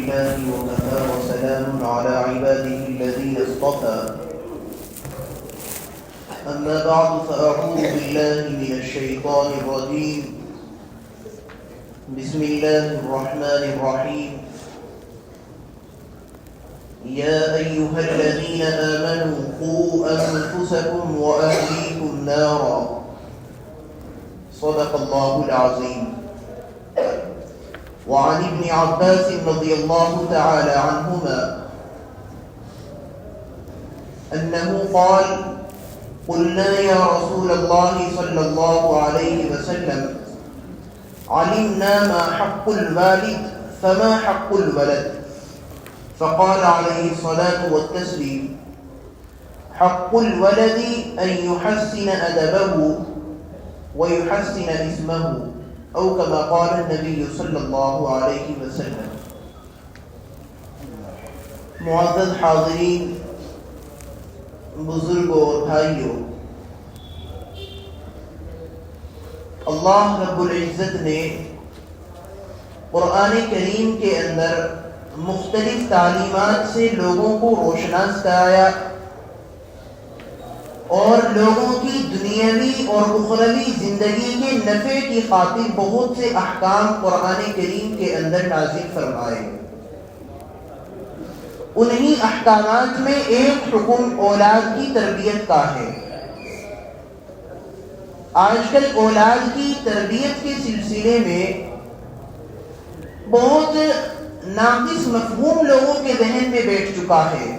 لله وكفى وسلام على عباده الذين اصطفى أما بعد فأعوذ بالله من الشيطان الرجيم بسم الله الرحمن الرحيم يا أيها الذين آمنوا قوا أنفسكم وأهليكم نارا صدق الله العظيم وعن ابن عباس رضي الله تعالى عنهما أنه قال قلنا يا رسول الله صلى الله عليه وسلم علمنا ما حق الوالد فما حق الولد فقال عليه الصلاة والتسليم حق الولد أن يحسن أدبه ويحسن اسمه أو كما قال النبي صلی اللہ علیہ وسلم۔ معزز حاضرین، بزرگوں اور بھائیوں، اللہ رب العزت نے قرآن کریم کے اندر مختلف تعلیمات سے لوگوں کو روشناس کرایا اور لوگوں کی دنیاوی اور اخروی زندگی کے نفع کی خاطر بہت سے احکام قرآن کریم کے اندر نازل فرمائے۔ انہی احکامات میں ایک حکم اولاد کی تربیت کا ہے۔ آج کل اولاد کی تربیت کے سلسلے میں بہت ناقص مفہوم لوگوں کے ذہن میں بیٹھ چکا ہے۔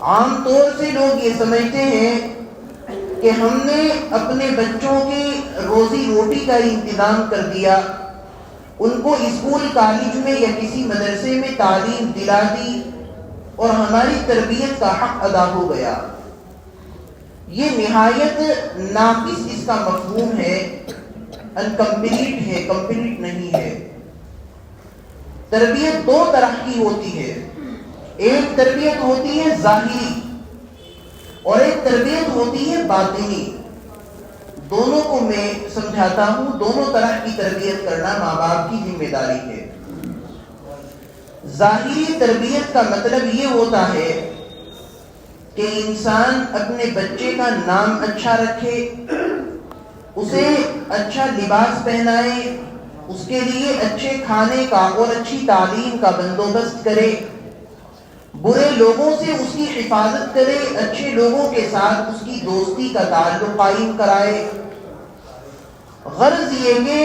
عام طور سے لوگ یہ سمجھتے ہیں کہ ہم نے اپنے بچوں کی روزی روٹی کا انتظام کر دیا، ان کو اسکول کالج میں یا کسی مدرسے میں تعلیم دلا دی اور ہماری تربیت کا حق ادا ہو گیا۔ یہ نہایت ناقص اس کا مفہوم ہے، انکمپلیٹ ہے، کمپلیٹ نہیں ہے۔ تربیت دو طرح کی ہوتی ہے، ایک تربیت ہوتی ہے ظاہری اور ایک تربیت ہوتی ہے باطنی۔ دونوں کو میں سمجھاتا ہوں، دونوں طرح کی تربیت کرنا ماں باپ کی ذمہ داری ہے۔ ظاہری تربیت کا مطلب یہ ہوتا ہے کہ انسان اپنے بچے کا نام اچھا رکھے، اسے اچھا لباس پہنائے، اس کے لیے اچھے کھانے کا اور اچھی تعلیم کا بندوبست کرے، برے لوگوں سے اس کی حفاظت کرے، اچھے لوگوں کے ساتھ اس کی دوستی کا تعلق قائم کرائے۔ غرض یہ کہ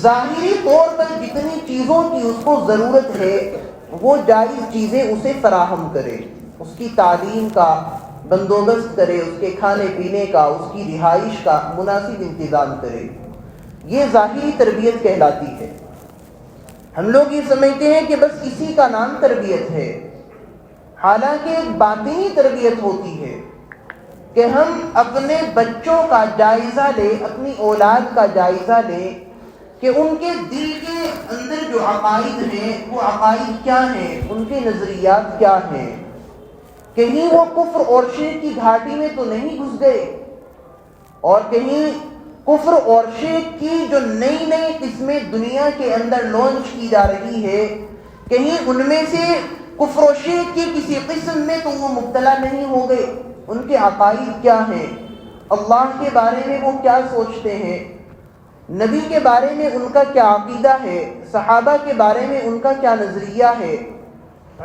ظاہری طور پر جتنی چیزوں کی اس کو ضرورت ہے وہ جائز چیزیں اسے فراہم کرے، اس کی تعلیم کا بندوبست کرے، اس کے کھانے پینے کا، اس کی رہائش کا مناسب انتظام کرے۔ یہ ظاہری تربیت کہلاتی ہے۔ ہم لوگ یہ سمجھتے ہیں کہ بس اسی کا نام تربیت ہے، حالانکہ ایک باطنی تربیت ہوتی ہے کہ ہم اپنے بچوں کا جائزہ لیں، اپنی اولاد کا جائزہ لیں کہ ان کے دل کے اندر جو عقائد ہیں وہ عقائد کیا ہیں، ان کے نظریات کیا ہیں، کہیں وہ کفر اور شرک کی گھاٹی میں تو نہیں گھس گئے، اور کہیں کفر اور شرک کی جو نئی نئی قسمیں دنیا کے اندر لانچ کی جا رہی ہے، کہیں ان میں سے کفر و شرک کی کسی قسم میں تو وہ مبتلا نہیں ہو گئے۔ ان کے عقائد کیا ہیں، اللہ کے بارے میں وہ کیا سوچتے ہیں، نبی کے بارے میں ان کا کیا عقیدہ ہے، صحابہ کے بارے میں ان کا کیا نظریہ ہے،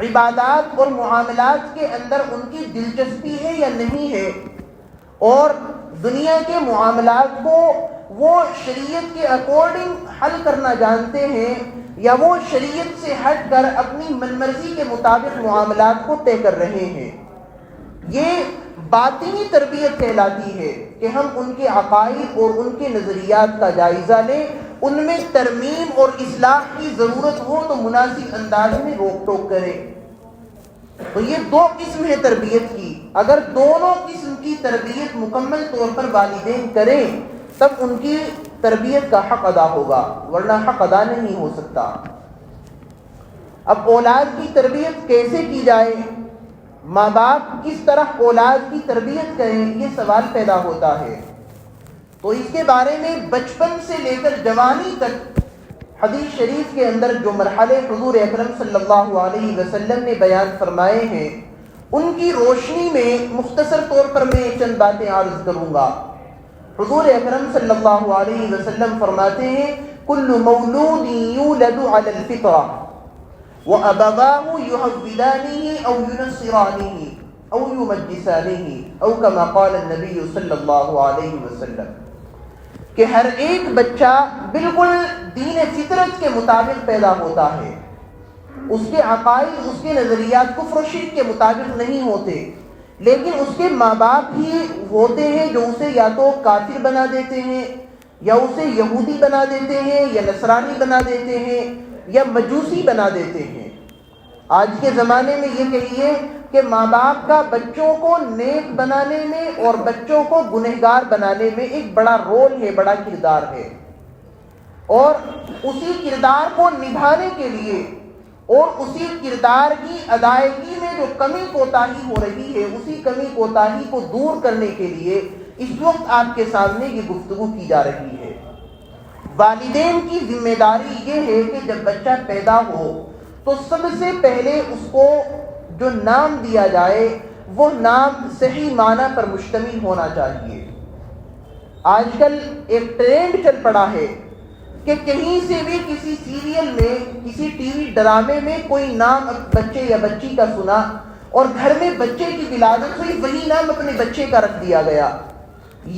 عبادات اور معاملات کے اندر ان کی دلچسپی ہے یا نہیں ہے، اور دنیا کے معاملات کو وہ شریعت کے اکارڈنگ حل کرنا جانتے ہیں یا وہ شریعت سے ہٹ کر اپنی من مرضی کے مطابق معاملات کو طے کر رہے ہیں۔ یہ باطنی تربیت کہلاتی ہے کہ ہم ان کے عقائد اور ان کے نظریات کا جائزہ لیں، ان میں ترمیم اور اصلاح کی ضرورت ہو تو مناسب انداز میں روک ٹوک کریں۔ تو یہ دو قسم ہے تربیت کی۔ اگر دونوں قسم کی تربیت مکمل طور پر والدین کریں تب ان کی تربیت کا حق ادا ہوگا، ورنہ حق ادا نہیں ہو سکتا۔ اب اولاد کی تربیت کیسے کی جائے، ماں باپ کس طرح اولاد کی تربیت کریں، یہ سوال پیدا ہوتا ہے۔ تو اس کے بارے میں بچپن سے لے کر جوانی تک حدیث شریف کے اندر جو مرحلے حضور اکرم صلی اللہ علیہ وسلم نے بیان فرمائے ہیں ان کی روشنی میں مختصر طور پر میں چند باتیں عرض کروں گا۔ حضور اکرم صلی اللہ علیہ وسلم فرماتے ہیں کل مولود یولد علی الفطرہ وابواہ یحودانہ او ینصرانہ او یمجسانہ او کما قال النبی صلی اللہ علیہ وسلم، کہ ہر ایک بچہ بالکل دین فطرت کے مطابق پیدا ہوتا ہے، اس کے عقائد، اس کے نظریات کفر و شرک کے مطابق نہیں ہوتے، لیکن اس کے ماں باپ ہی ہوتے ہیں جو اسے یا تو کافر بنا دیتے ہیں، یا اسے یہودی بنا دیتے ہیں، یا نصرانی بنا دیتے ہیں، یا مجوسی بنا دیتے ہیں۔ آج کے زمانے میں یہ کہیے کہ ماں باپ کا بچوں کو نیک بنانے میں اور بچوں کو گنہگار بنانے میں ایک بڑا رول ہے، بڑا کردار ہے، اور اسی کردار کو نبھانے کے لیے اور اسی کردار کی ادائیگی میں جو کمی کوتاہی ہو رہی ہے، اسی کمی کوتاہی کو دور کرنے کے لیے اس وقت آپ کے سامنے یہ گفتگو کی جا رہی ہے۔ والدین کی ذمہ داری یہ ہے کہ جب بچہ پیدا ہو تو سب سے پہلے اس کو جو نام دیا جائے وہ نام صحیح معنی پر مشتمل ہونا چاہیے۔ آج کل ایک ٹرینڈ چل پڑا ہے کہ کہیں سے بھی کسی سیریل میں، کسی ٹی وی ڈرامے میں کوئی نام بچے یا بچی کا سنا اور گھر میں بچے کی ولادت ہوئی، وہی نام اپنے بچے کا رکھ دیا گیا۔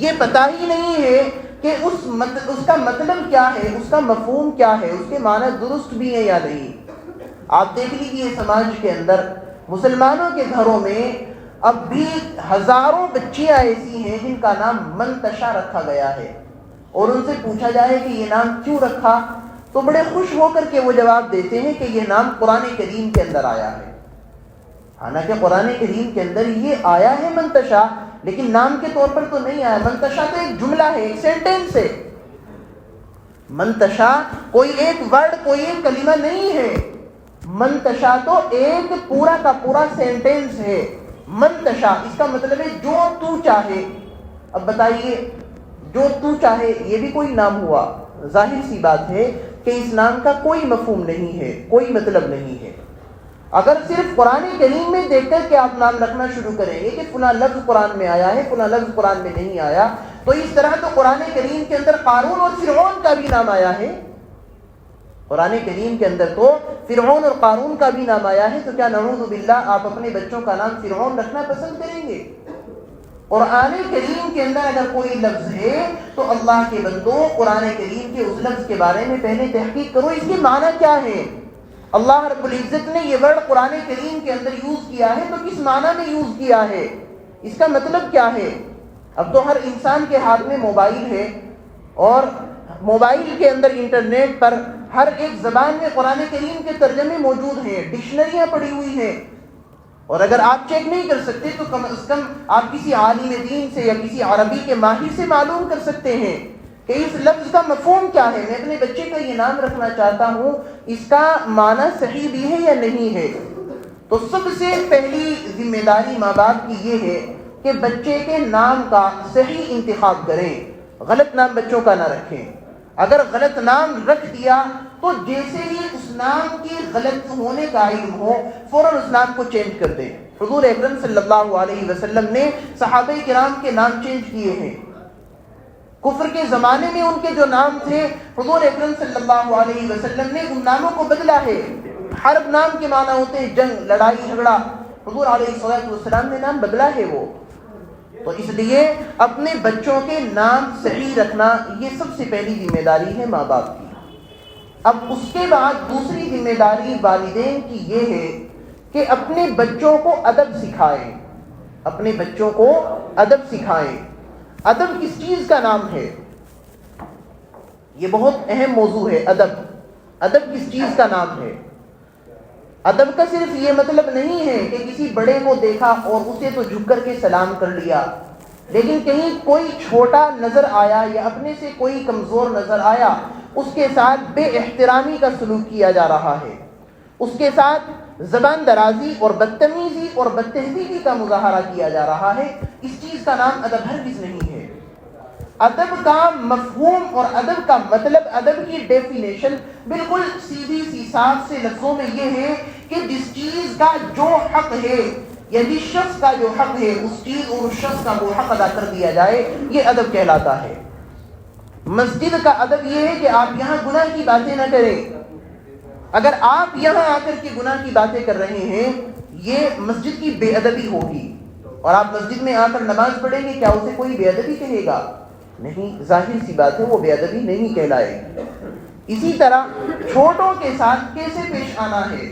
یہ پتہ ہی نہیں ہے کہ اس کا مطلب کیا ہے، اس کا مفہوم کیا ہے، اس کے معنی درست بھی ہے یا نہیں۔ آپ دیکھ لیجیے سماج کے اندر مسلمانوں کے گھروں میں اب بھی ہزاروں بچیاں ایسی ہیں جن کا نام منتشا رکھا گیا ہے، اور ان سے پوچھا جائے کہ یہ نام کیوں رکھا تو بڑے خوش ہو کر کے وہ جواب دیتے ہیں کہ یہ نام قرآن کریم کے اندر آیا ہے۔ حالانکہ قرآن کریم کے اندر یہ آیا ہے منتشا، لیکن نام کے طور پر تو نہیں آیا۔ منتشا تو ایک جملہ ہے، ایک سینٹنس ہے۔ منتشا کوئی ایک ورڈ، کوئی ایک کلمہ نہیں ہے، منتشا تو ایک پورا کا پورا سینٹنس ہے۔ منتشا اس کا مطلب ہے جو تو چاہے۔ اب بتائیے جو تو چاہے یہ بھی کوئی نام ہوا؟ ظاہر سی بات ہے کہ اس نام کا کوئی مفہوم نہیں ہے، کوئی مطلب نہیں ہے۔ اگر صرف قرآن کریم میں دیکھ کر کے آپ نام رکھنا شروع کریں گے کہ فلاں لفظ قرآن میں آیا ہے، فلاں لفظ قرآن میں نہیں آیا، تو اس طرح تو قرآن کریم کے اندر قارون اور فرعون کا بھی نام آیا ہے۔ قرآن کریم کے اندر تو فرعون اور قارون کا بھی نام آیا ہے، تو کیا نعوذ باللہ آپ اپنے بچوں کا نام فرعون رکھنا پسند کریں گے؟ قرآن کریم کے اندر اگر کوئی لفظ ہے تو اللہ کے بندو قرآن کریم کے اس لفظ کے بارے میں پہلے تحقیق کرو، اس کے معنی کیا ہے۔ اللہ رب العزت نے یہ ورڈ قرآن کریم کے اندر یوز کیا ہے تو کس معنی میں یوز کیا ہے، اس کا مطلب کیا ہے۔ اب تو ہر انسان کے ہاتھ میں موبائل ہے، اور موبائل کے اندر انٹرنیٹ پر ہر ایک زبان میں قرآن کریم کے ترجمے موجود ہیں، ڈکشنریاں پڑی ہوئی ہیں، اور اگر آپ چیک نہیں کر سکتے تو کم از کم آپ کسی عالم دین سے یا کسی عربی کے ماہر سے معلوم کر سکتے ہیں کہ اس لفظ کا مفہوم کیا ہے۔ میں اپنے بچے کا یہ نام رکھنا چاہتا ہوں، اس کا معنی صحیح بھی ہے یا نہیں ہے۔ تو سب سے پہلی ذمہ داری ماں باپ کی یہ ہے کہ بچے کے نام کا صحیح انتخاب کریں، غلط نام بچوں کا نہ رکھیں۔ اگر غلط نام رکھ دیا تو جیسے ہی اس نام کی غلط ہونے کا علم ہو فوراً اس نام کو چینج کر دیں۔ حضور اکرم صلی اللہ علیہ وسلم نے صحابہ کرام کے نام چینج کیے ہیں۔ کفر کے زمانے میں ان کے جو نام تھے حضور اکرم صلی اللہ علیہ وسلم نے ان ناموں کو بدلا ہے۔ حرب نام کے معنی ہوتے ہیں جنگ، لڑائی جھگڑا، حضور علیہ الصلوۃ والسلام نے نام بدلا ہے وہ۔ تو اس لیے اپنے بچوں کے نام صحیح رکھنا یہ سب سے پہلی ذمہ داری ہے ماں باپ کی۔ اب اس کے بعد دوسری ذمہ داری والدین کی یہ ہے کہ اپنے بچوں کو ادب سکھائیں، اپنے بچوں کو ادب سکھائیں۔ ادب کس چیز کا نام ہے؟ یہ بہت اہم موضوع ہے۔ ادب کس چیز کا نام ہے؟ ادب کا صرف یہ مطلب نہیں ہے کہ کسی بڑے کو دیکھا اور اسے تو جھک کر کے سلام کر لیا، لیکن کہیں کوئی چھوٹا نظر آیا یا اپنے سے کوئی کمزور نظر آیا، اس کے ساتھ بے احترامی کا سلوک کیا جا رہا ہے، اس کے ساتھ زبان درازی اور بدتمیزی اور بدتہذیبی کا مظاہرہ کیا جا رہا ہے، اس چیز کا نام ادب ہرگز نہیں ہے۔ ادب کا مفہوم اور ادب کا مطلب، ادب کی ڈیفینیشن بالکل سیدھی سی صاف سے لفظوں میں یہ ہے کہ جس چیز کا جو حق ہے، یعنی شخص کا جو حق ہے اس چیز اور اس شخص کا وہ حق ادا کر دیا جائے، یہ ادب کہلاتا ہے۔ مسجد کا ادب یہ ہے کہ آپ یہاں گناہ کی باتیں نہ کریں۔ اگر آپ یہاں آ کر کے گناہ کی باتیں کر رہے ہیں، یہ مسجد کی بے ادبی ہوگی، اور آپ مسجد میں آ کر نماز پڑھیں گے، کیا اسے کوئی بے ادبی کہے گا؟ نہیں، ظاہر سی بات ہے وہ بے ادبی نہیں کہلائے گی۔ اسی طرح چھوٹوں کے ساتھ کیسے پیش آنا ہے،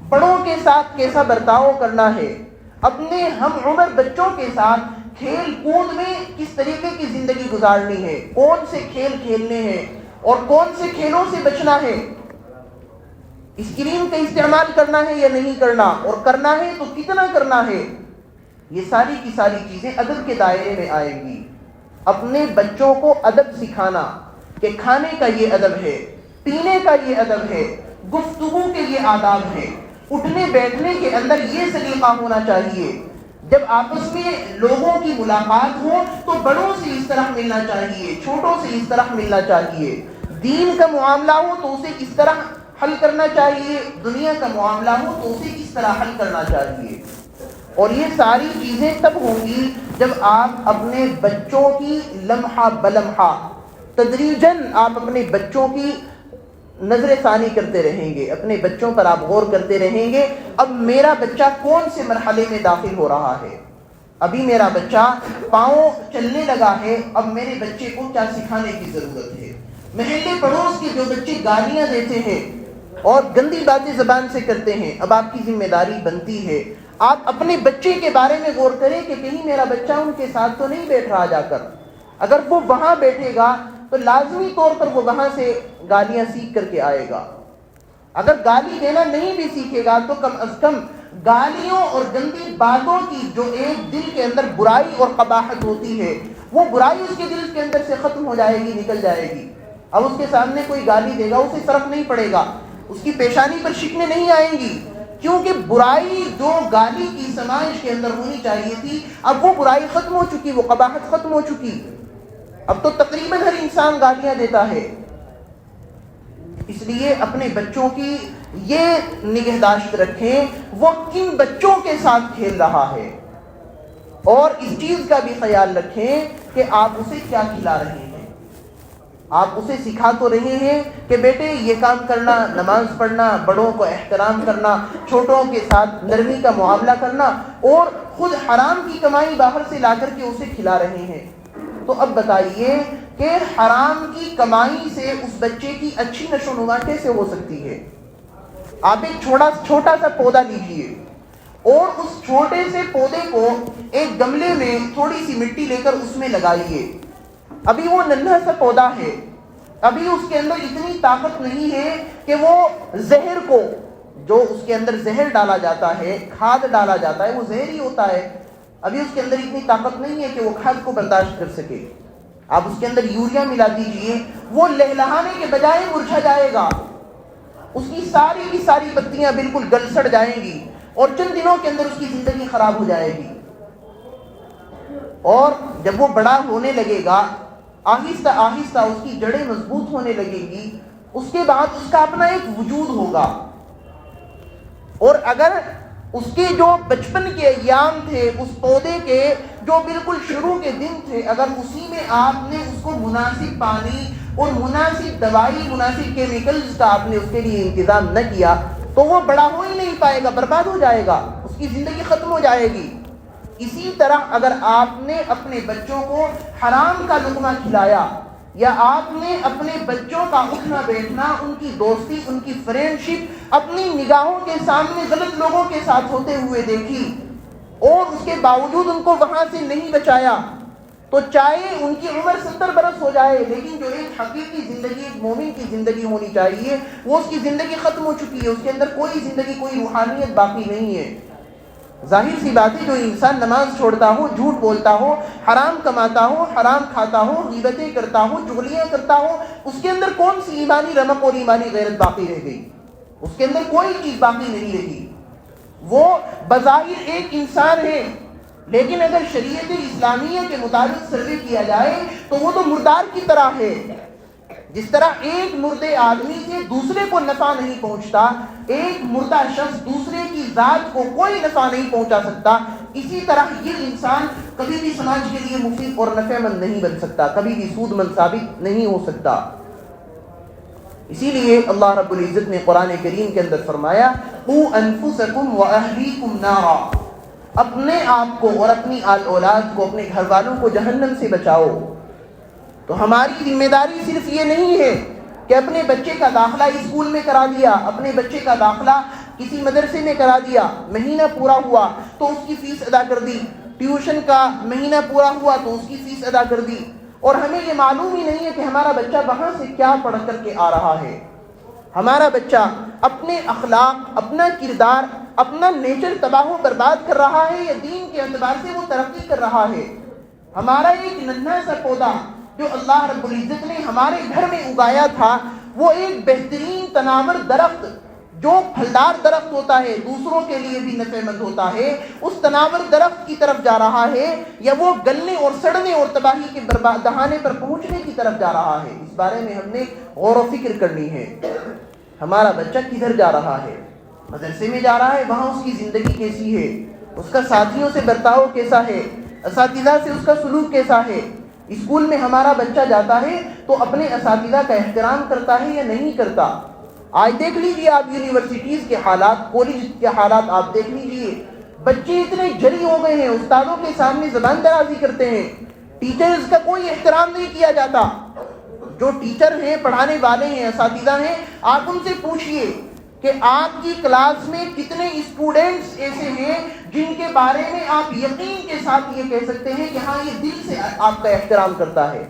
بڑوں کے ساتھ کیسا برتاؤ کرنا ہے، اپنے ہم عمر بچوں کے ساتھ کھیل کود میں کس طریقے کی زندگی گزارنی ہے، کون سے کھیل کھیلنے ہیں اور کون سے کھیلوں سے بچنا ہے، اسکرین کا استعمال کرنا ہے یا نہیں کرنا، اور کرنا ہے تو کتنا کرنا ہے، یہ ساری کی ساری چیزیں ادب کے دائرے میں آئیں گی۔ اپنے بچوں کو ادب سکھانا کہ کھانے کا یہ ادب ہے، پینے کا یہ ادب ہے، گفتگو کے یہ آداب ہے، اٹھنے بیٹھنے کے اندر یہ سلیقہ ہونا چاہیے، جب آپس میں لوگوں کی ملاقات ہو تو بڑوں سے اس طرح ملنا چاہیے، چھوٹوں سے اس طرح ملنا چاہیے، دین کا معاملہ ہو تو اسے کس طرح حل کرنا چاہیے، دنیا کا معاملہ ہو تو اسے کس طرح حل کرنا چاہیے۔ اور یہ ساری چیزیں تب ہوں گی جب آپ اپنے بچوں کی لمحہ بلمحہ تدریجاً آپ اپنے بچوں کی نظر ثانی کرتے رہیں گے، اپنے بچوں پر آپ غور کرتے رہیں گے، اب میرا بچہ کون سے مرحلے میں داخل ہو رہا ہے، ابھی میرا بچہ پاؤں چلنے لگا ہے، اب میرے بچے کو کیا سکھانے کی ضرورت ہے۔ محلے پڑوس کے جو بچے گالیاں دیتے ہیں اور گندی باتیں زبان سے کرتے ہیں، اب آپ کی ذمہ داری بنتی ہے آپ اپنے بچے کے بارے میں غور کریں کہ کہیں میرا بچہ ان کے ساتھ تو نہیں بیٹھ رہا جا کر، اگر وہ وہاں بیٹھے گا تو لازمی طور پر وہ وہاں سے گالیاں سیکھ کر کے آئے گا، اگر گالی دینا نہیں بھی سیکھے گا تو کم از کم گالیوں اور گندی باتوں کی جو ایک دل کے اندر برائی اور قباحت ہوتی ہے، وہ برائی اس کے دل کے اندر سے ختم ہو جائے گی، نکل جائے گی۔ اب اس کے سامنے کوئی گالی دے گا اسے فرق نہیں پڑے گا، اس کی پیشانی پر شکنیں نہیں آئیں گی، کیونکہ برائی جو گالی کی سمائش کے اندر ہونی چاہیے تھی، اب وہ برائی ختم ہو چکی، وہ قباحت ختم ہو چکی، اب تو تقریباً ہر انسان گالیاں دیتا ہے۔ اس لیے اپنے بچوں کی یہ نگہداشت رکھیں وہ کن بچوں کے ساتھ کھیل رہا ہے، اور اس چیز کا بھی خیال رکھیں کہ آپ اسے کیا کھلا رہے ہیں۔ آپ اسے سکھا تو رہے ہیں کہ بیٹے یہ کام کرنا، نماز پڑھنا، بڑوں کو احترام کرنا، چھوٹوں کے ساتھ نرمی کا معاملہ کرنا، اور خود حرام کی کمائی باہر سے لا کر کے اسے کھلا رہے ہیں، تو اب بتائیے کہ حرام کی کمائی سے اس بچے کی اچھی نشو و نما کیسے ہو سکتی ہے؟ آپ ایک چھوٹا سا پودا لیجئے اور اس چھوٹے سے پودے کو ایک گملے میں تھوڑی سی مٹی لے کر اس میں لگائیے، ابھی وہ ننھا سا پودا ہے، ابھی اس کے اندر اتنی طاقت نہیں ہے کہ وہ زہر کو، جو اس کے اندر زہر ڈالا جاتا ہے، کھاد ڈالا جاتا ہے، وہ زہر ہی ہوتا ہے، ابھی اس کے اندر اتنی طاقت نہیں ہے کہ وہ کھاد کو برداشت کر سکے۔ آپ اس کے اندر یوریا ملا دیجئے، وہ لہلہانے کے بجائے مرجھا جائے گا، اس کی ساری پتیاں بالکل گل سڑ جائیں گی، اور چند دنوں کے اندر اس کی زندگی خراب ہو جائے گی۔ اور جب وہ بڑا ہونے لگے گا، آہستہ آہستہ اس کی جڑیں مضبوط ہونے لگے گی، اس کے بعد اس کا اپنا ایک وجود ہوگا، اور اگر اس کے جو بچپن کے ایام تھے، اس پودے کے جو بالکل شروع کے دن تھے، اگر اسی میں آپ نے اس کو مناسب پانی اور مناسب دوائی، مناسب کیمیکلز کا آپ نے اس کے لیے انتظام نہ کیا تو وہ بڑا ہو ہی نہیں پائے گا، برباد ہو جائے گا، اس کی زندگی ختم ہو جائے گی۔ اسی طرح اگر آپ نے اپنے بچوں کو حرام کا لقمہ کھلایا، یا آپ نے اپنے بچوں کا اٹھنا بیٹھنا، ان کی دوستی، ان کی فرینڈشپ اپنی نگاہوں کے سامنے غلط لوگوں کے ساتھ ہوتے ہوئے دیکھی، اور اس کے باوجود ان کو وہاں سے نہیں بچایا، تو چاہے ان کی عمر 70 برس ہو جائے، لیکن جو ایک حقیقی زندگی، ایک مومن کی زندگی ہونی چاہیے، وہ اس کی زندگی ختم ہو چکی ہے، اس کے اندر کوئی زندگی، کوئی روحانیت باقی نہیں ہے۔ ظاہر سی بات ہے، جو انسان نماز چھوڑتا ہو، جھوٹ بولتا ہو، حرام کماتا ہو، حرام کھاتا ہو، غیبتیں کرتا ہو، چغلیاں کرتا ہو، اس کے اندر کون سی ایمانی رمق اور ایمانی غیرت باقی رہ گئی؟ اس کے اندر کوئی چیز باقی نہیں رہی۔ وہ بظاہر ایک انسان ہے، لیکن اگر شریعت اسلامیہ کے مطابق سروے کیا جائے تو وہ تو مردار کی طرح ہے. جس طرح ایک مردے آدمی سے دوسرے کو نفع نہیں پہنچتا، ایک مردہ شخص دوسرے کی ذات کو کوئی نفع نہیں پہنچا سکتا، اسی طرح یہ انسان کبھی بھی سماج کے لیے مفید اور نفع مند نہیں بن سکتا، کبھی بھی سود مند ثابت نہیں ہو سکتا. اسی لیے اللہ رب العزت نے قرآن کریم کے اندر فرمایا قُوا أَنفُسَكُمْ وَأَهْلِيكُمْ نَارًا، اپنے آپ کو اور اپنی آل اولاد کو، اپنے گھر والوں کو جہنم سے بچاؤ. تو ہماری ذمہ داری صرف یہ نہیں ہے کہ اپنے بچے کا داخلہ اسکول میں کرا دیا، اپنے بچے کا داخلہ کسی مدرسے میں کرا دیا، مہینہ پورا ہوا تو اس کی فیس ادا کر دی، ٹیوشن کا مہینہ پورا ہوا تو اس کی فیس ادا کر دی، اور ہمیں یہ معلوم ہی نہیں ہے کہ ہمارا بچہ وہاں سے کیا پڑھ کر کے آ رہا ہے. ہمارا بچہ اپنے اخلاق، اپنا کردار، اپنا نیچر تباہ و برباد کر رہا ہے یا دین کے اعتبار سے وہ ترقی کر رہا ہے. ہمارا ایک ننھا سا پودا جو اللہ رب العزت نے ہمارے گھر میں اگایا تھا، وہ ایک بہترین تناور درخت جو پھلدار درخت ہوتا ہے، دوسروں کے لیے بھی نفع مند ہوتا ہے، اس تناور درخت کی طرف جا رہا ہے یا وہ گلنے اور سڑنے اور تباہی کے دہانے پر پہنچنے کی طرف جا رہا ہے. اس بارے میں ہم نے غور و فکر کرنی ہے. ہمارا بچہ کدھر جا رہا ہے؟ مدرسے میں جا رہا ہے، وہاں اس کی زندگی کیسی ہے، اس کا ساتھیوں سے برتاؤ کیسا ہے، اساتذہ سے اس کا سلوک کیسا ہے. اسکول میں ہمارا بچہ جاتا ہے تو اپنے اساتذہ کا احترام کرتا ہے یا نہیں کرتا. آج دیکھ لیجیے آپ یونیورسٹیز کے حالات، کالج کے حالات آپ دیکھ لیجیے. بچے اتنے جری ہو گئے ہیں، استادوں کے سامنے زبان درازی کرتے ہیں، ٹیچرز کا کوئی احترام نہیں کیا جاتا. جو ٹیچر ہیں، پڑھانے والے ہیں، اساتذہ ہیں، آپ ان سے پوچھئے کہ آپ کی کلاس میں کتنے اسٹوڈنٹس ایسے ہیں جن کے بارے میں آپ یقین کے ساتھ یہ کہہ سکتے ہیں کہ ہاں یہ دل سے آپ کا احترام کرتا ہے.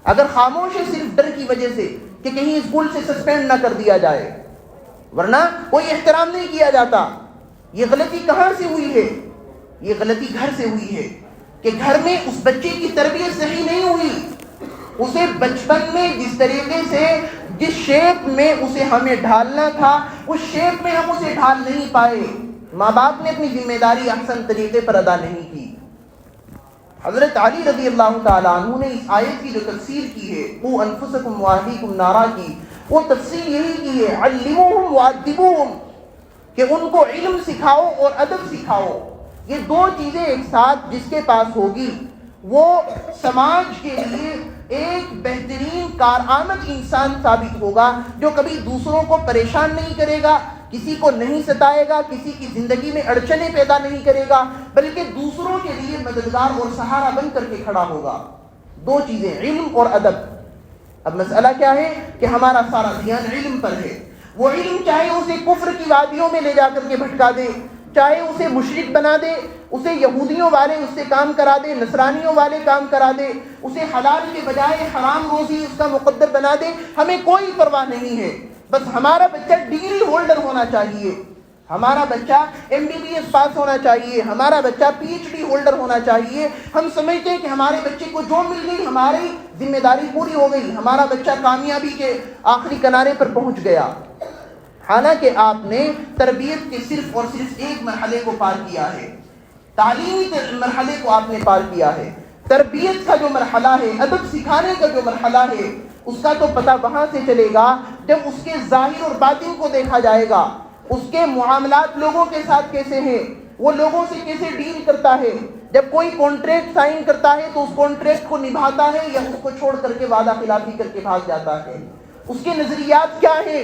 اگر خاموش ہے صرف ڈر کی وجہ سے کہ کہیں اسکول سے سسپینڈ نہ کر دیا جائے، ورنہ کوئی احترام نہیں کیا جاتا. یہ غلطی کہاں سے ہوئی ہے؟ یہ غلطی گھر سے ہوئی ہے کہ گھر میں اس بچے کی تربیت صحیح نہیں ہوئی. اسے بچپن میں جس طریقے سے، جس شیپ میں اسے ہمیں ڈھالنا تھا، اس شیپ میں ہم اسے ڈھال نہیں پائے. ماں باپ نے اپنی ذمہ داری احسن طریقے پر ادا نہیں کی. حضرت علی رضی اللہ تعالیٰ عنہ نے اس آیت کی جو تفسیر کی ہے، قُوا أَنفُسَكُمْ وَأَهْلِيكُمْ نَارًا کی، وہ تفسیر یہی کی ہے عَلِّمُوهُمْ وَأَدِّبُوهُمْ، کہ ان کو علم سکھاؤ اور ادب سکھاؤ. یہ دو چیزیں ایک ساتھ جس کے پاس ہوگی وہ سماج کے لیے ایک بہترین کارآمد انسان ثابت ہوگا، جو کبھی دوسروں کو پریشان نہیں کرے گا، کسی کو نہیں ستائے گا، کسی کی زندگی میں اڑچنیں پیدا نہیں کرے گا، بلکہ دوسروں کے لیے مددگار اور سہارا بن کر کے کھڑا ہوگا. دو چیزیں، علم اور ادب. اب مسئلہ کیا ہے کہ ہمارا سارا دھیان علم پر ہے. وہ علم چاہے اسے کفر کی وادیوں میں لے جا کر کے بھٹکا دے، چاہے اسے مشرک بنا دے، اسے یہودیوں والے اس سے کام کرا دے، نصرانیوں والے کام کرا دے، اسے حلال کے بجائے حرام روزی اس کا مقدر بنا دے، ہمیں کوئی پرواہ نہیں ہے. بس ہمارا بچہ ڈگری ہولڈر ہونا چاہیے، ہمارا بچہ MBBS پاس ہونا چاہیے، ہمارا بچہ PhD ہولڈر ہونا چاہیے. ہم سمجھتے ہیں کہ ہمارے بچے کو جو مل گئی ہماری ذمہ داری پوری ہو گئی، ہمارا بچہ کامیابی کے آخری کنارے پر پہنچ گیا. حالانکہ آپ نے تربیت کے صرف اور صرف ایک مرحلے کو پار کیا ہے، تعلیمی مرحلے کو آپ نے پار کیا ہے. تربیت کا جو مرحلہ ہے، ادب سکھانے کا جو مرحلہ ہے، اس کا تو پتہ وہاں سے چلے گا جب اس کے ظاہر اور باطن کو دیکھا جائے گا. اس کے معاملات لوگوں کے ساتھ کیسے ہیں، وہ لوگوں سے کیسے ڈیل کرتا ہے. جب کوئی کانٹریکٹ سائن کرتا ہے تو اس کانٹریکٹ کو نبھاتا ہے یا اس کو چھوڑ کر کے وعدہ خلافی کر کے بھاگ جاتا ہے. اس کے نظریات کیا ہیں،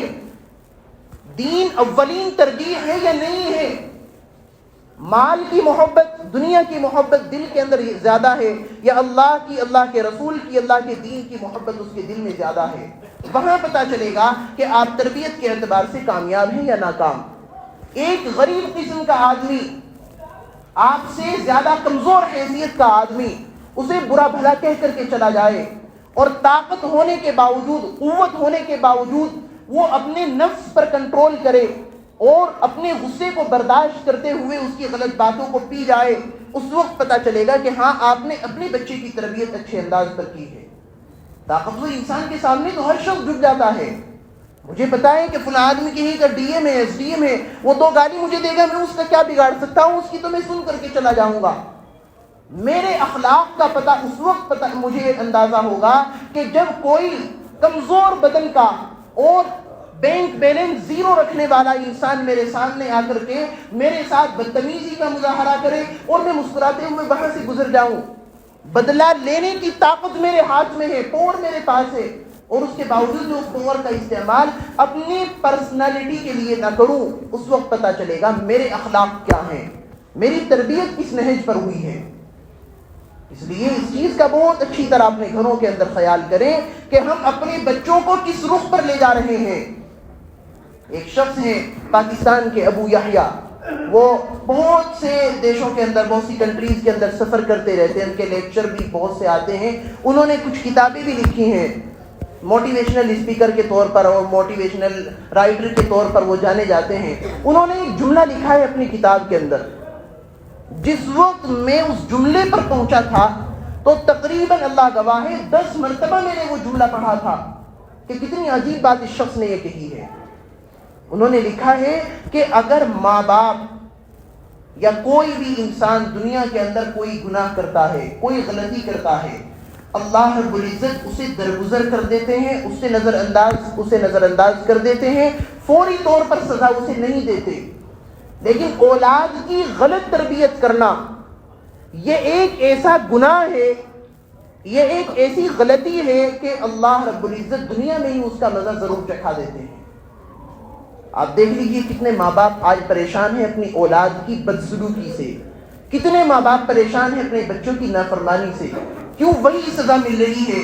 دین اولین ترجیح ہے یا نہیں ہے، مال کی محبت، دنیا کی محبت دل کے اندر زیادہ ہے یا اللہ کی، اللہ کے رسول کی، اللہ کے دین کی محبت اس کے دل میں زیادہ ہے. وہاں پتہ چلے گا کہ آپ تربیت کے اعتبار سے کامیاب ہیں یا ناکام. ایک غریب قسم کا آدمی، آپ سے زیادہ کمزور حیثیت کا آدمی، اسے برا بھلا کہہ کر کے چلا جائے اور طاقت ہونے کے باوجود، قوت ہونے کے باوجود وہ اپنے نفس پر کنٹرول کرے اور اپنے غصے کو برداشت کرتے ہوئے اس کی غلط باتوں کو پی جائے، اس وقت پتہ چلے گا کہ ہاں آپ نے اپنے بچے کی تربیت اچھے انداز پر کی ہے. طاقتور انسان کے سامنے تو ہر شخص جھک جاتا ہے. مجھے پتا ہے کہ فلاں آدمی کہیں کا DM ہے، SDM ہے، وہ 2 گالی مجھے دے گا، میں اس کا کیا بگاڑ سکتا ہوں، اس کی تو میں سن کر کے چلا جاؤں گا. میرے اخلاق کا پتہ اس وقت مجھے اندازہ ہوگا کہ جب کوئی کمزور بدن کا اور بینک بیلنس زیرو رکھنے والا انسان میرے سامنے آ کر کے میرے ساتھ بدتمیزی کا مظاہرہ کرے اور میں مسکراتے ہوئے وہاں سے گزر جاؤں. بدلہ لینے کی طاقت میرے ہاتھ میں ہے, پاور میرے پاس ہے, اور اس کے باوجود میں اس پاور کا استعمال اپنی پرسنالٹی کے لیے نہ کروں, اس وقت پتہ چلے گا میرے اخلاق کیا ہیں, میری تربیت کس نہج پر ہوئی ہے. اس لیے اس چیز کا بہت اچھی طرح اپنے گھروں کے اندر خیال کریں کہ ہم اپنے بچوں کو کس رخ پر لے جا رہے ہیں. ایک شخص ہیں پاکستان کے ابو یحییٰ, وہ بہت سے دیشوں کے اندر, بہت سی کنٹریز کے اندر سفر کرتے رہتے ہیں, ان کے لیکچر بھی بہت سے آتے ہیں. انہوں نے کچھ کتابیں بھی لکھی ہیں, موٹیویشنل اسپیکر کے طور پر اور موٹیویشنل رائٹر کے طور پر وہ جانے جاتے ہیں. انہوں نے ایک جملہ لکھا ہے اپنی کتاب کے اندر. جس وقت میں اس جملے پر پہنچا تھا تو تقریباً اللہ گواہ ہے 10 مرتبہ میں نے وہ جملہ پڑھا تھا کہ کتنی عجیب بات اس شخص نے یہ کہی ہے. انہوں نے لکھا ہے کہ اگر ماں باپ یا کوئی بھی انسان دنیا کے اندر کوئی گناہ کرتا ہے, کوئی غلطی کرتا ہے, اللہ رب العزت اسے درگزر کر دیتے ہیں, اسے نظر انداز کر دیتے ہیں, فوری طور پر سزا اسے نہیں دیتے. لیکن اولاد کی غلط تربیت کرنا یہ ایک ایسا گناہ ہے, یہ ایک ایسی غلطی ہے کہ اللہ رب العزت دنیا میں ہی اس کا مزہ ضرور چکھا دیتے ہیں. آپ دیکھ لیجیے کتنے ماں باپ آج پریشان ہیں اپنی اولاد کی بدسلوکی سے, کتنے ماں باپ پریشان ہیں اپنے بچوں کی نافرمانی سے. کیوں وہی سزا مل رہی ہے؟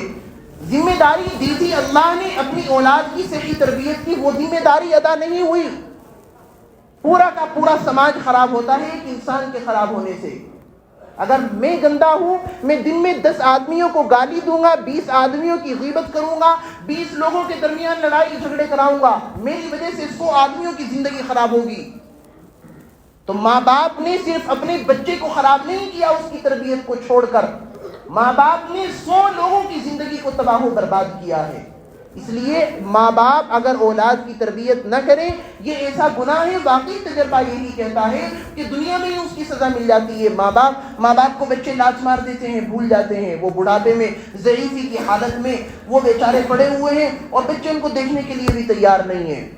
ذمہ داری دی تھی اللہ نے اپنی اولاد کی صحیح تربیت کی, وہ ذمہ داری ادا نہیں ہوئی. پورا کا پورا سماج خراب ہوتا ہے ایک انسان کے خراب ہونے سے. اگر میں گندا ہوں, میں دن میں 10 آدمیوں کو گالی دوں گا, 20 آدمیوں کی غیبت کروں گا, 20 لوگوں کے درمیان لڑائی جھگڑے کراؤں گا, میری وجہ سے 100 آدمیوں کی زندگی خراب ہوگی. تو ماں باپ نے صرف اپنے بچے کو خراب نہیں کیا اس کی تربیت کو چھوڑ کر, ماں باپ نے 100 لوگوں کی زندگی کو تباہ و برباد کیا ہے. اس لیے ماں باپ اگر اولاد کی تربیت نہ کریں یہ ایسا گناہ ہے. واقعی تجربہ یہی کہتا ہے کہ دنیا میں ہی اس کی سزا مل جاتی ہے. ماں باپ کو بچے لات مار دیتے ہیں, بھول جاتے ہیں, وہ بڑھاپے میں ضعیفی کی حالت میں وہ بیچارے پڑے ہوئے ہیں اور بچے ان کو دیکھنے کے لیے بھی تیار نہیں ہیں.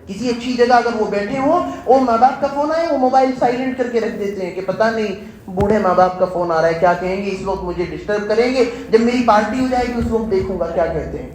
کسی اچھی جگہ اگر وہ بیٹھے ہوں اور ماں باپ کا فون آئے, وہ موبائل سائلنٹ کر کے رکھ دیتے ہیں کہ پتہ نہیں بوڑھے ماں باپ کا فون آ رہا ہے, کیا کہیں گے, اس وقت مجھے ڈسٹرب کریں گے, جب میری پارٹی ہو جائے گی اس وقت دیکھوں گا کیا کہتے ہیں.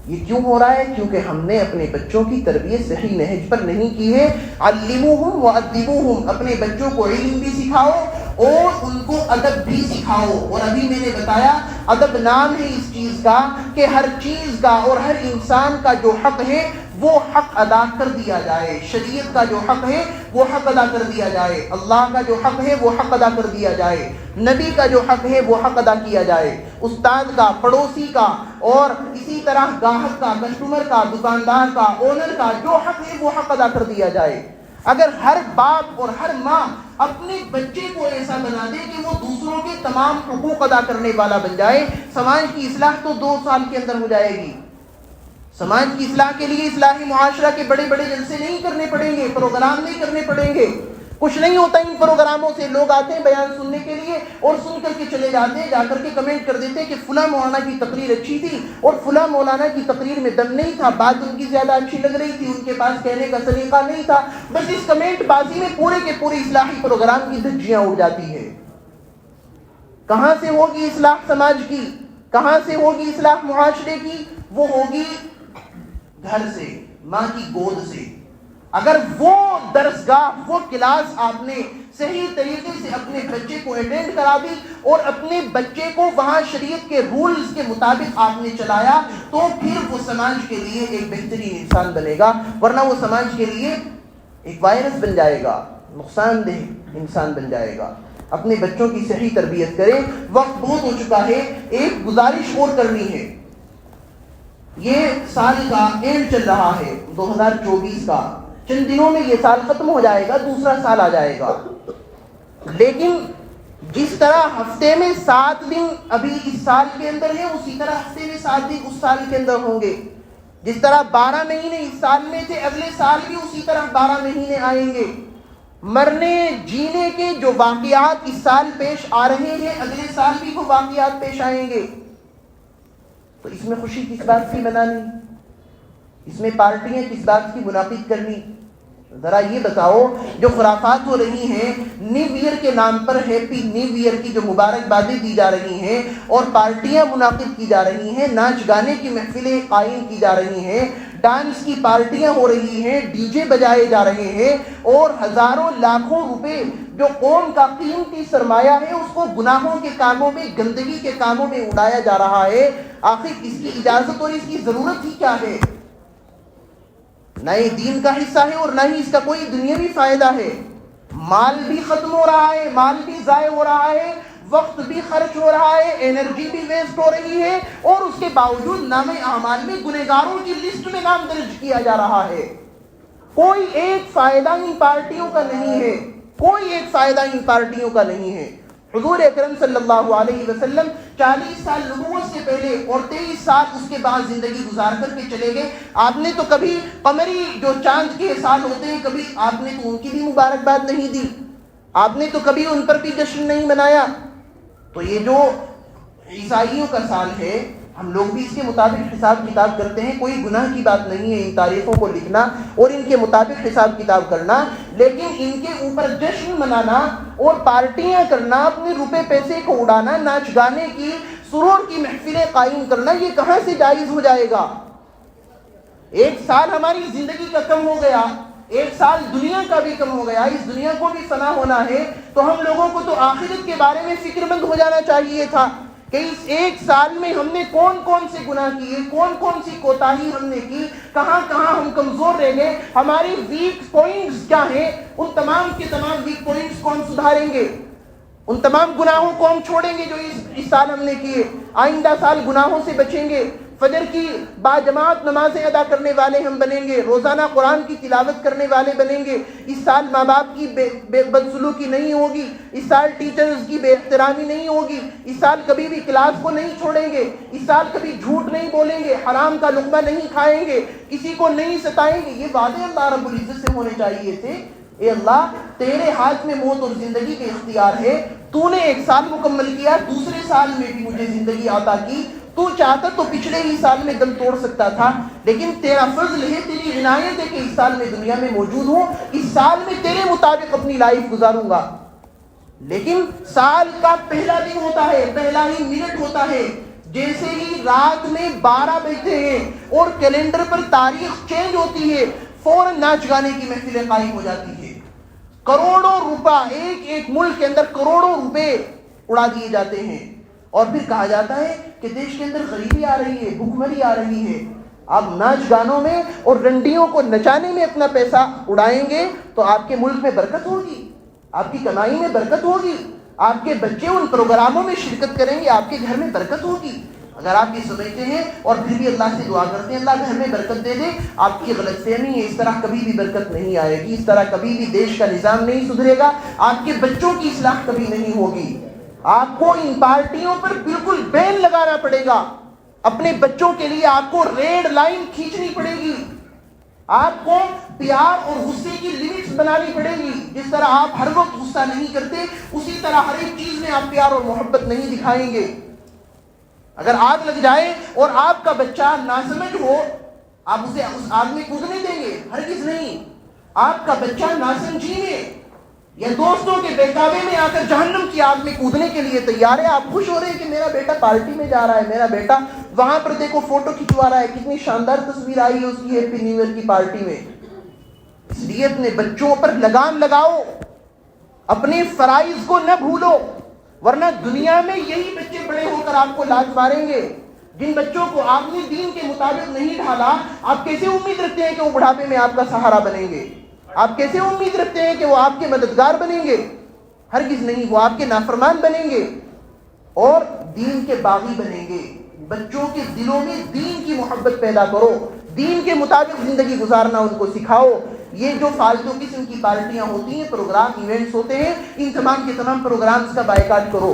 یہ کیوں ہو رہا ہے؟ کیونکہ ہم نے اپنے بچوں کی تربیت صحیح نہج پر نہیں کی ہے. علموہم وادبوہم, اپنے بچوں کو علم بھی سکھاؤ اور ان کو ادب بھی سکھاؤ. اور ابھی میں نے بتایا ادب نام ہے اس چیز کا کہ ہر چیز کا اور ہر انسان کا جو حق ہے وہ حق ادا کر دیا جائے. شریعت کا جو حق ہے وہ حق ادا کر دیا جائے, اللہ کا جو حق ہے وہ حق ادا کر دیا جائے, نبی کا جو حق ہے وہ حق ادا کیا جائے, استاد کا, پڑوسی کا, اور اسی طرح گاہک کا, کسٹمر کا, دکاندار کا, اونر کا جو حق ہے وہ حق ادا کر دیا جائے. اگر ہر باپ اور ہر ماں اپنے بچے کو ایسا بنا دے کہ وہ دوسروں کے تمام حقوق ادا کرنے والا بن جائے, سماج کی اصلاح تو 2 سال کے اندر ہو جائے گی. سماج کی اصلاح کے لیے اصلاحی معاشرہ کے بڑے بڑے جلسے نہیں کرنے پڑیں گے, پروگرام نہیں کرنے پڑیں گے. کچھ نہیں ہوتا ان پروگراموں سے. لوگ آتے ہیں بیان سننے کے لیے اور سن کر کے چلے جاتے ہیں, جا کر کے کمنٹ کر دیتے ہیں کہ فلاں مولانا کی تقریر اچھی تھی اور فلاں مولانا کی تقریر میں دم نہیں تھا, بات ان کی زیادہ اچھی لگ رہی تھی, ان کے پاس کہنے کا سلیقہ نہیں تھا. بس اس کمنٹ بازی میں پورے کے پورے اصلاحی پروگرام کی دھجیاں اڑ جاتی ہے. کہاں سے ہوگی اصلاح سماج کی, کہاں سے ہوگی اصلاح معاشرے کی؟ وہ ہوگی گھر سے, ماں کی گود سے. اگر وہ درسگاہ, وہ کلاس آپ نے صحیح طریقے سے اپنے بچے کو اٹینڈ کرا دی اور اپنے بچے کو وہاں شریعت کے رولز کے مطابق آپ نے چلایا, تو پھر وہ سماج کے لیے ایک بہترین انسان بنے گا. ورنہ وہ سماج کے لیے ایک وائرس بن جائے گا, نقصان دہ انسان بن جائے گا. اپنے بچوں کی صحیح تربیت کریں. وقت بہت ہو چکا ہے, ایک گزارش اور کرنی ہے. یہ سال کا اینڈ چل رہا ہے 2024 کا, چند دنوں میں یہ سال ختم ہو جائے گا, دوسرا سال آ جائے گا. لیکن جس طرح ہفتے میں 7 دن ابھی اس سال کے اندر ہے, اسی طرح ہفتے میں 7 دن اس سال کے اندر ہوں گے. جس طرح 12 مہینے اس سال میں تھے, اگلے سال بھی اسی طرح 12 مہینے آئیں گے. مرنے جینے کے جو واقعات اس سال پیش آ رہے ہیں اگلے سال بھی وہ واقعات پیش آئیں گے، تو اس میں خوشی کس بات کی منانی، اس میں پارٹیاں کس بات کی منعقد کرنی؟ ذرا یہ بتاؤ، جو خرافات ہو رہی ہیں، نیو ایئر کے نام پر ہیپی نیو ایئر کی جو مبارکبادیں دی جا رہی ہیں اور پارٹیاں منعقد کی جا رہی ہیں، ناچ گانے کی محفلیں قائم کی جا رہی ہیں، ڈانس کی پارٹیاں ہو رہی ہیں، ڈی جے بجائے جا رہے ہیں، اور ہزاروں لاکھوں روپے جو قوم کا قیمتی سرمایہ ہے اس کو گناہوں کے کاموں میں، گندگی کے کاموں میں اڑایا جا رہا ہے، آخر اس کی اجازت اور اس کی ضرورت ہی کیا ہے؟ نہ یہ دین کا حصہ ہے اور نہ ہی اس کا کوئی دنیاوی فائدہ ہے۔ مال بھی ختم ہو رہا ہے، مال بھی ضائع ہو رہا ہے، وقت بھی خرچ ہو رہا ہے، انرجی بھی ویسٹ ہو رہی ہے، اور اس کے باوجود نام اعمال میں گنہگاروں کی لسٹ میں نام درج کیا جا رہا ہے۔ کوئی ایک فائدہ ان پارٹیوں کا نہیں ہے، کوئی ایک فائدہ ان پارٹیوں کا نہیں ہے۔ حضور اکرم صلی اللہ علیہ وسلم 40 سال نبوت سے پہلے اور 23 سال اس کے بعد زندگی گزار کر کے چلے گئے۔ آپ نے تو کبھی قمری جو چاند کے سال ہوتے ہیں، کبھی آپ نے تو ان کی بھی مبارکباد نہیں دی، آپ نے تو کبھی ان پر بھی جشن نہیں منایا۔ تو یہ جو عیسائیوں کا سال ہے، ہم لوگ بھی اس کے مطابق حساب کتاب کرتے ہیں، کوئی گناہ کی بات نہیں ہے ان تاریخوں کو لکھنا اور ان کے مطابق حساب کتاب کرنا، لیکن ان کے اوپر جشن منانا اور پارٹیاں کرنا، اپنے روپے پیسے کو اڑانا، ناچ گانے کی، سرور کی محفلیں قائم کرنا، یہ کہاں سے جائز ہو جائے گا؟ ایک سال ہماری زندگی کا کم ہو گیا، ایک سال دنیا کا بھی کم ہو گیا، اس دنیا کو بھی فنا ہونا ہے، تو ہم لوگوں کو تو آخرت کے بارے میں فکر مند ہو جانا چاہیے تھا کہ اس ایک سال میں ہم نے کون کون سے گناہ کیے، کون کون سی کوتاہی ہم نے کی، کہاں کہاں ہم کمزور رہ گئے، ہماری ویک پوائنٹس کیا ہیں، ان تمام کے تمام ویک پوائنٹس کو ہم سدھاریں گے، ان تمام گناہوں کو ہم چھوڑیں گے جو اس سال ہم نے کیے، آئندہ سال گناہوں سے بچیں گے، فجر کی باجماعت نمازیں ادا کرنے والے ہم بنیں گے، روزانہ قرآن کی تلاوت کرنے والے بنیں گے، اس سال ماں باپ کی بدسلوکی نہیں ہوگی، اس سال ٹیچرز کی بے احترامی نہیں ہوگی، اس سال کبھی بھی کلاس کو نہیں چھوڑیں گے، اس سال کبھی جھوٹ نہیں بولیں گے، حرام کا لقمہ نہیں کھائیں گے، کسی کو نہیں ستائیں گے۔ یہ وعدے اللہ رب العزت سے ہونے چاہیے تھے۔ اے اللہ، تیرے ہاتھ میں موت اور زندگی کے اختیار ہے، تو نے ایک سال مکمل کیا، دوسرے سال میں بھی مجھے زندگی عطا کی، تو چاہتا تو پچھلے ہی سال میں دم توڑ سکتا تھا، لیکن تیرا فضل ہے، تیری عنایت ہے کہ اس سال میں دنیا میں موجود ہوں، اس سال میں تیرے مطابق اپنی لائف گزاروں گا۔ لیکن سال کا پہلا دن ہوتا ہے، پہلا ہی منٹ ہوتا ہے، جیسے ہی رات میں 12 بجتے ہیں اور کیلنڈر پر تاریخ چینج ہوتی ہے، فوراً ناچ گانے کی محفلیں قائم ہو جاتی ہے، کروڑوں روپہ ایک ایک ملک کے اندر کروڑوں روپے اڑا دیے جاتے ہیں، اور پھر کہا جاتا ہے کہ دیش کے اندر غریبی آ رہی ہے، بھوک مری آ رہی ہے۔ آپ ناچ گانوں میں اور رنڈیوں کو نچانے میں اپنا پیسہ اڑائیں گے تو آپ کے ملک میں برکت ہوگی، آپ کی کمائی میں برکت ہوگی، آپ کے بچے ان پروگراموں میں شرکت کریں گے، آپ کے گھر میں برکت ہوگی۔ اگر آپ یہ سمجھتے ہیں اور پھر بھی اللہ سے دعا کرتے ہیں اللہ گھر میں برکت دے دے، آپ کی غلط فہمی ہے، اس طرح کبھی بھی برکت نہیں آئے گی، اس طرح کبھی بھی دیش کا نظام نہیں سدھرے گا، آپ کے بچوں کی اصلاح کبھی نہیں ہوگی۔ آپ کو ان پارٹیوں پر بالکل بین لگانا پڑے گا، اپنے بچوں کے لیے آپ کو ریڈ لائن کھینچنی پڑے گی، آپ کو پیار اور غصے کی لمٹس بنانی پڑے گی، جس طرح آپ ہر وقت غصہ نہیں کرتے اسی طرح ہر ایک چیز میں آپ پیار اور محبت نہیں دکھائیں گے۔ اگر آگ لگ جائے اور آپ کا بچہ ناسمجھ ہو، آپ اسے اس آگ میں کودنے دیں گے؟ ہرگز نہیں۔ آپ کا بچہ ناسمجھی میں یا دوستوں کے بہکاوے میں آ کر جہنم کی آگ میں کودنے کے لیے تیار ہے، آپ خوش ہو رہے ہیں کہ میرا بیٹا پارٹی میں جا رہا ہے، میرا بیٹا وہاں پر دیکھو فوٹو کھنچوا رہا ہے، کتنی شاندار تصویر آئی ہے اس کی ہیپی نیو ایئر کی پارٹی میں۔ اس لیے اپنے بچوں پر لگام لگاؤ، اپنے فرائض کو نہ بھولو، ورنہ دنیا میں یہی بچے بڑے ہو کر آپ کو لات ماریں گے۔ جن بچوں کو آپ نے دین کے مطابق نہیں ڈھالا، آپ کیسے امید رکھتے ہیں کہ وہ بڑھاپے میں آپ کا سہارا بنیں گے؟ آپ کیسے امید رکھتے ہیں کہ وہ آپ کے مددگار بنیں گے؟ ہرگز نہیں، وہ آپ کے نافرمان بنیں گے اور دین کے باغی بنیں گے۔ بچوں کے دلوں میں دین کی محبت پیدا کرو، دین کے مطابق زندگی گزارنا ان کو سکھاؤ۔ یہ جو فالتو قسم کی پارٹیاں ہوتی ہیں، پروگرام ایونٹس ہوتے ہیں، ان تمام کے تمام پروگرامز کا بائیکاٹ کرو۔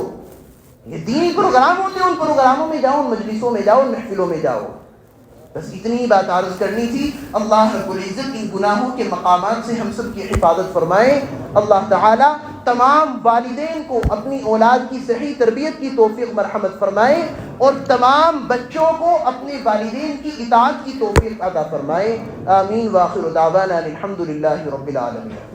یہ دینی پروگرام ہوتے ہیں، ان پروگراموں میں جاؤ، ان مجلسوں میں جاؤ، ان محفلوں میں جاؤ۔ بس اتنی بات عرض کرنی تھی. اللہ رب العزت ان گناہوں کے مقامات سے ہم سب کی حفاظت فرمائے. اللہ تعالی تمام والدین کو اپنی اولاد کی صحیح تربیت کی توفیق مرحمت فرمائے اور تمام بچوں کو اپنے والدین کی اطاعت کی توفیق عطا فرمائے. آمین. وآخر دعوانا الحمد للہ رب العالمین.